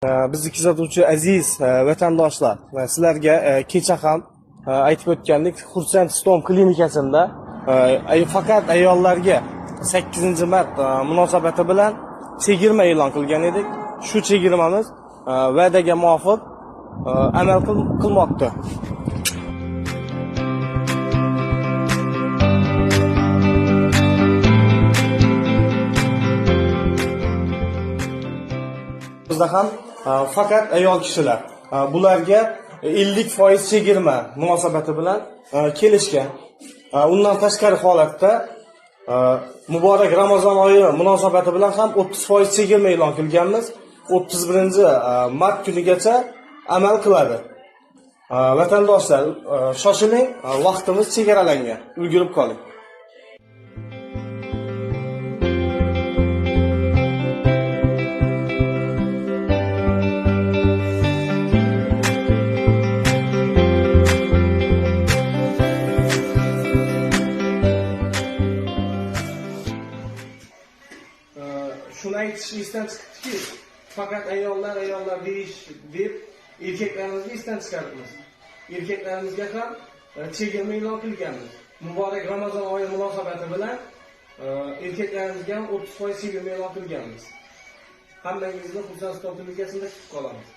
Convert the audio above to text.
Bizni kuzatuvchi aziz vatandoshlar, sizlarga kecha ham aytib o'tgandik, Xursand Islom klinikasida faqat ayollarga 8-mart munosabati bilan chegirma e'lon qilgan edik. Shu chegirmamiz va'daga muvofiq amal qilmoqda. Bizda ham faqat ayol kishilar bularga 50% chegirma munosabati bilan kelishgan. Undan tashqari holatda muborak Ramazon oyi munosabati bilan ham 30% chegirma e'lon qilganmiz. 31-mart kunigacha amal qiladi. Vatandoshlar, shoshiling, vaqtimiz chegaralangan. Ulgurib qoling. Shuni aytishni esdan chiqibdiki, faqat ayollar deyish deb erkaklarimizga esdan chiqaribmiz. Erkaklarimizga ham chegirma e'lon qilganmiz. Muborak Ramazon oyi munosabati bilan erkaklarimizga ham 30% chegirma e'lon qilganmiz. Hammangizni Xursand Islom klinikasida kutib qolamiz.